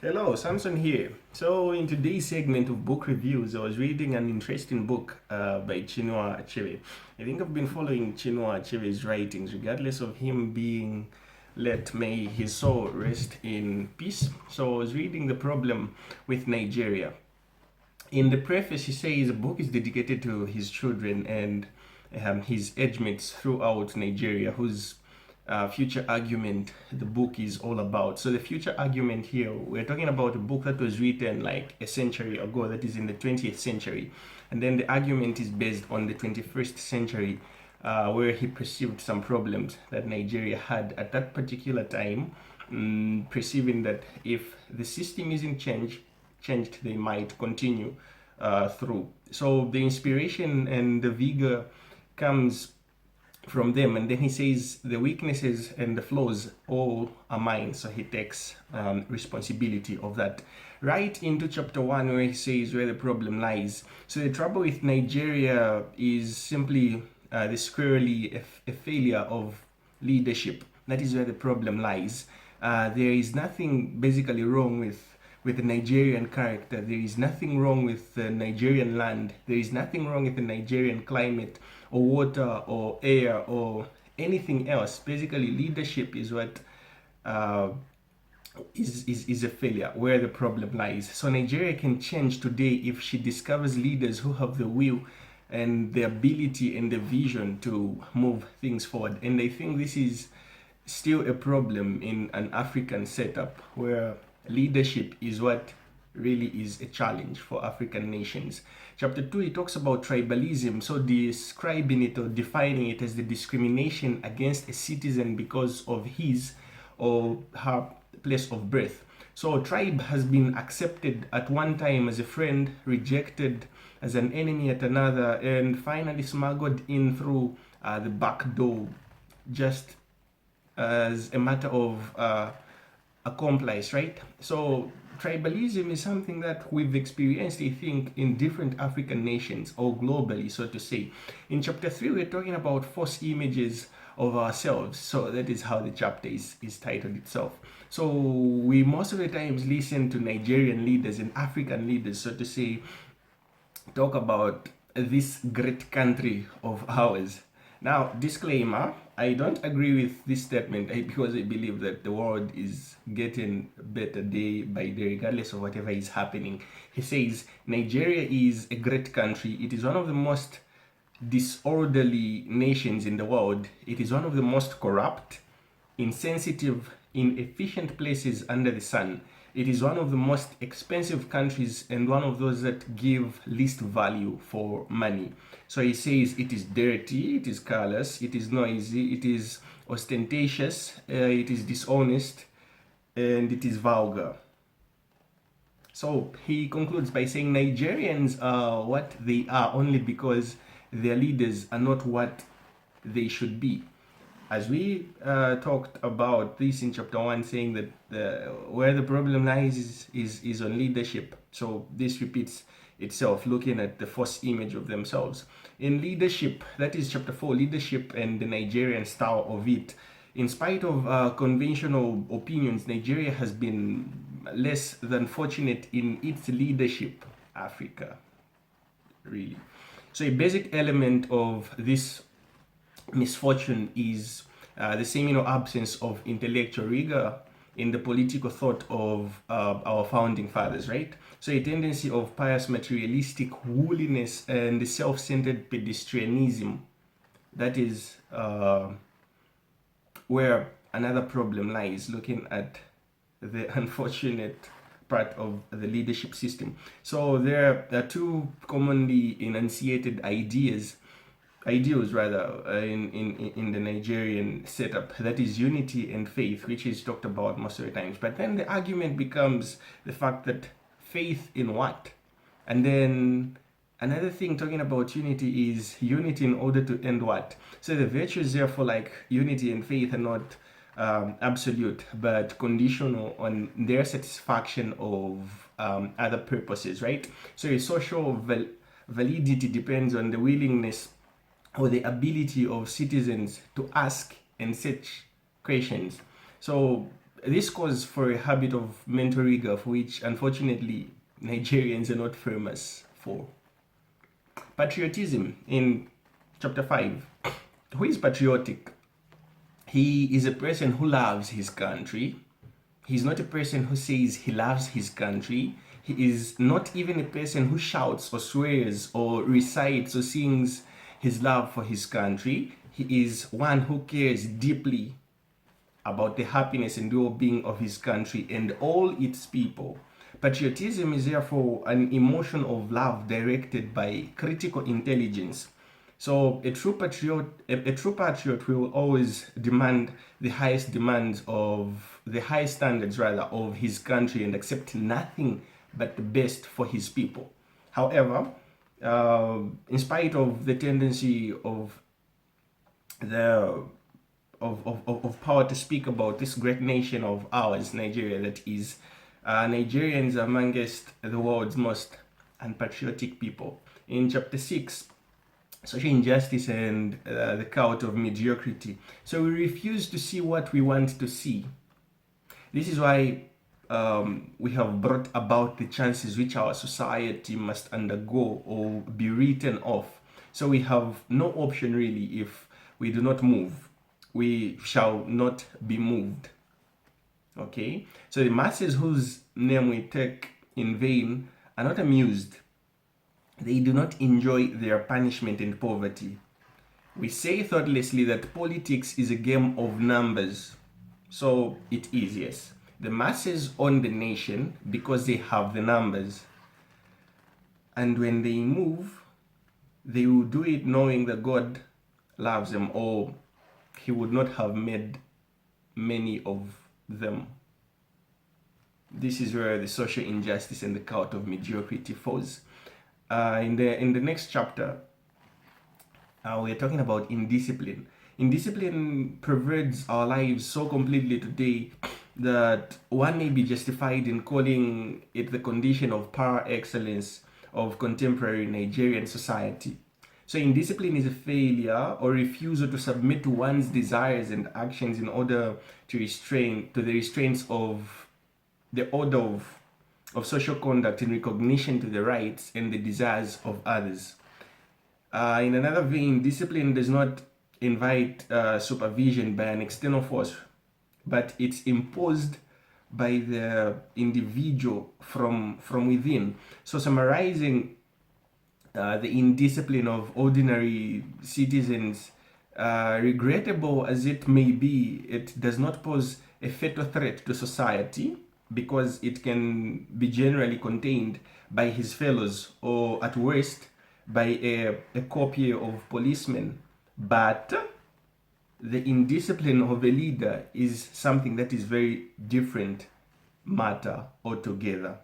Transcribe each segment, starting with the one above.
Hello, Samson here. So, in today's segment of book reviews, I was reading an interesting book by Chinua Achebe. I think I've been following Chinua Achebe's writings, regardless of him being let may his soul rest in peace. So, I was reading The Problem with Nigeria. In the preface, he says the book is dedicated to his children and his age mates throughout Nigeria, whose future argument the book is all about. So the future argument here, we're talking about a book that was written like a century ago, that is in the 20th century. And then the argument is based on the 21st century, where he perceived some problems that Nigeria had at that particular time, perceiving that if the system isn't changed, they might continue through. So the inspiration and the vigor comes from them, and then he says the weaknesses and the flaws all are mine. So he takes responsibility of that. Right into chapter 1, where he says where the problem lies. So the trouble with Nigeria is simply the squarely a failure of leadership. That is where the problem lies. There is nothing basically wrong with the Nigerian character. There is nothing wrong with the Nigerian land. There is nothing wrong with the Nigerian climate or water or air or anything else. Basically, leadership is what is a failure, where the problem lies. So Nigeria can change today if she discovers leaders who have the will and the ability and the vision to move things forward. And I think this is still a problem in an African setup where leadership is what really is a challenge for African nations. Chapter 2, he talks about tribalism, so describing it or defining it as the discrimination against a citizen because of his or her place of birth. So tribe has been accepted at one time as a friend, rejected as an enemy at another, and finally smuggled in through the back door, just as a matter of accomplice, right? So tribalism is something that we've experienced, I think, in different African nations or globally, so to say. In chapter 3, we're talking about false images of ourselves. So that is how the chapter is titled itself. So we most of the times listen to Nigerian leaders and African leaders, so to say, talk about this great country of ours. Now, disclaimer, I don't agree with this statement because I believe that the world is getting better day by day, regardless of whatever is happening. He says, Nigeria is a great country. It is one of the most disorderly nations in the world. It is one of the most corrupt, insensitive, inefficient places under the sun. It is one of the most expensive countries and one of those that give least value for money. So he says it is dirty, it is careless, it is noisy, it is ostentatious, it is dishonest, and it is vulgar. So he concludes by saying Nigerians are what they are only because their leaders are not what they should be. As we talked about this in chapter 1, saying that where the problem lies is on leadership. So this repeats itself, looking at the false image of themselves. In leadership, that is chapter 4, leadership and the Nigerian style of it. In spite of conventional opinions, Nigeria has been less than fortunate in its leadership. Africa, really. So a basic element of this misfortune is the seminal absence of intellectual rigor in the political thought of our founding fathers, right? So a tendency of pious materialistic holiness and the self-centered pedestrianism. That is where another problem lies, looking at the unfortunate part of the leadership system. So there are two commonly enunciated ideals rather in the Nigerian setup, that is unity and faith, which is talked about most of the times. But then the argument becomes the fact that faith in what? And then another thing talking about unity is unity in order to end what? So the virtues therefore, like unity and faith, are not absolute but conditional on their satisfaction of other purposes, right? So a social validity depends on the willingness or the ability of citizens to ask and such questions. So This calls for a habit of mental rigor, for which unfortunately Nigerians are not famous for. Patriotism in chapter 5. Who is patriotic? He is a person who loves his country. He's not a person who says he loves his country. He is not even a person who shouts or swears or recites or sings his love for his country. He is one who cares deeply about the happiness and well-being of his country and all its people. Patriotism is therefore an emotion of love directed by critical intelligence. So a true patriot will always demand the highest standards of his country and accept nothing but the best for his people. However, in spite of the tendency of power to speak about this great nation of ours, Nigeria, that is, Nigerians are amongst the world's most unpatriotic people. In chapter 6, social injustice and the cult of mediocrity. So we refuse to see what we want to see. This is why we have brought about the chances which our society must undergo or be written off. So we have no option really. If we do not move, we shall not be moved. Okay, so the masses whose name we take in vain are not amused. They do not enjoy their punishment and poverty. We say thoughtlessly that politics is a game of numbers. So it is, yes. The masses own the nation because they have the numbers. And when they move, they will do it knowing that God loves them, or he would not have made many of them. This is where the social injustice and the cult of mediocrity falls. In the next chapter, we're talking about indiscipline. Indiscipline perverts our lives so completely today that one may be justified in calling it the condition of power excellence of contemporary Nigerian society. So indiscipline is a failure or refusal to submit to one's desires and actions in order to the restraints of the order of social conduct in recognition to the rights and the desires of others. In another vein, discipline does not invite supervision by an external force, but it's imposed by the individual from within. So summarizing, the indiscipline of ordinary citizens, regrettable as it may be, it does not pose a fatal threat to society because it can be generally contained by his fellows, or at worst by a copy of policemen. But the indiscipline of a leader is something that is very different matter altogether.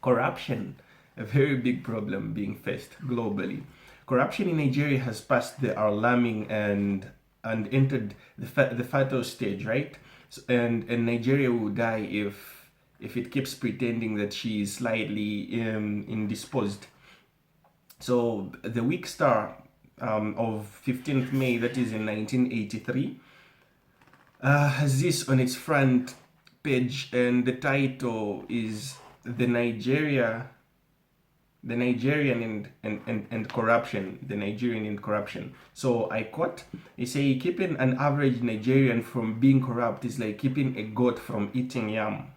Corruption, a very big problem being faced globally. Corruption in Nigeria has passed the alarming and entered the fatal stage, right? So, and Nigeria will die if it keeps pretending that she is slightly indisposed. So the week star of 15th May, that is in 1983, has this on its front page, and the title is the Nigerian and corruption. The Nigerian and corruption. So I quote, they say, keeping an average Nigerian from being corrupt is like keeping a goat from eating yam.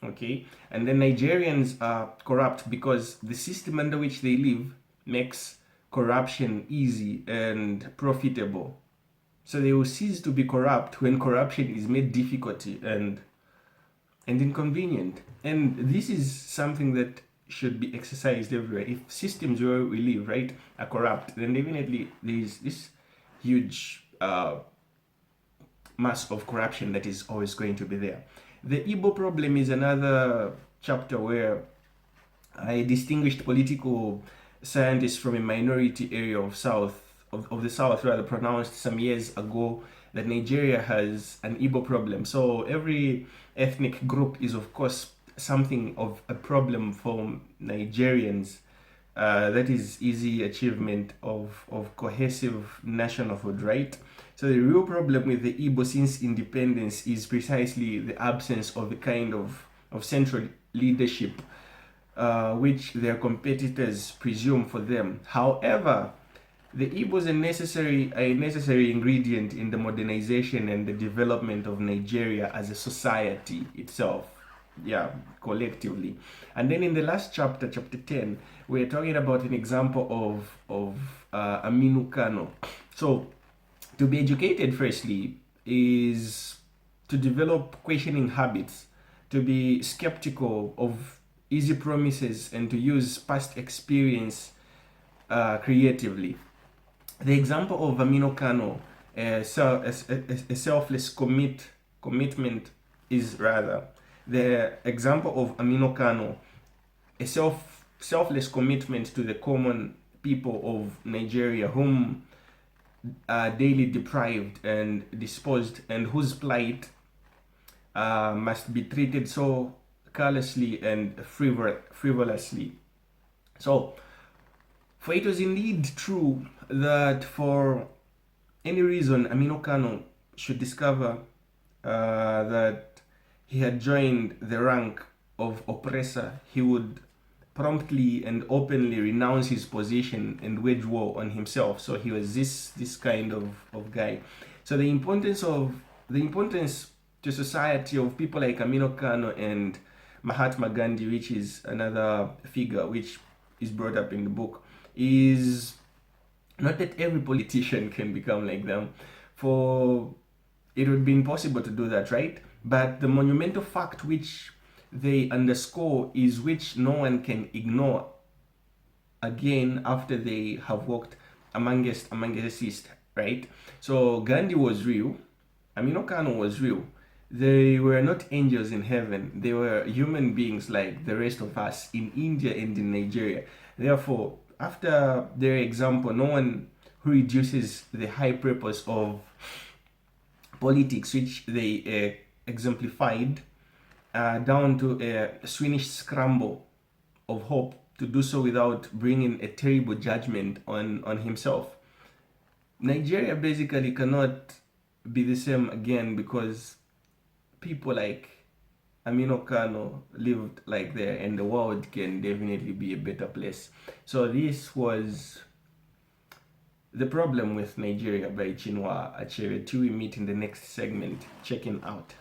Okay, and then Nigerians are corrupt because the system under which they live makes corruption easy and profitable. So they will cease to be corrupt when corruption is made difficult and inconvenient. And this is something that should be exercised everywhere. If systems where we live, right, are corrupt, then definitely there is this huge mass of corruption that is always going to be there. The Igbo problem is another chapter where I distinguished political scientists from a minority area of the South rather pronounced some years ago that Nigeria has an Igbo problem. So every ethnic group is of course something of a problem for Nigerians That is easy achievement of cohesive nationhood, right? So the real problem with the Igbo since independence is precisely the absence of the kind of central leadership which their competitors presume for them. However, the Igbo is a necessary ingredient in the modernization and the development of Nigeria as a society itself. Yeah, collectively. And then in the last chapter, chapter 10, we're talking about an example of Aminu Kano. So, to be educated, firstly, is to develop questioning habits, to be skeptical of easy promises, and to use past experience creatively. The example of Amino Kano, a selfless commitment is rather the example of Amino Kano, a selfless commitment to the common people of Nigeria, whom are daily deprived and disposed, and whose plight must be treated so carelessly and frivolously. So, for it was indeed true that for any reason Amino Kano should discover that he had joined the rank of oppressor, he would promptly and openly renounce his position and wage war on himself. So he was this kind of guy. So the importance to society of people like Amino Kano and Mahatma Gandhi, which is another figure which is brought up in the book, is not that every politician can become like them, for it would be impossible to do that, right? But the monumental fact which they underscore is which no one can ignore again after they have walked amongst us, right? So Gandhi was real, Amino Kano was real. They were not angels in heaven. They were human beings like the rest of us in India and in Nigeria. Therefore, after their example, no one who reduces the high purpose of politics, which they exemplified, down to a swinish scramble of hope to do so without bringing a terrible judgment on himself. Nigeria basically cannot be the same again because people like Amino Kano lived like there, and the world can definitely be a better place. So this was The Problem with Nigeria by Chinua Achebe. Till we meet in the next segment, checking out.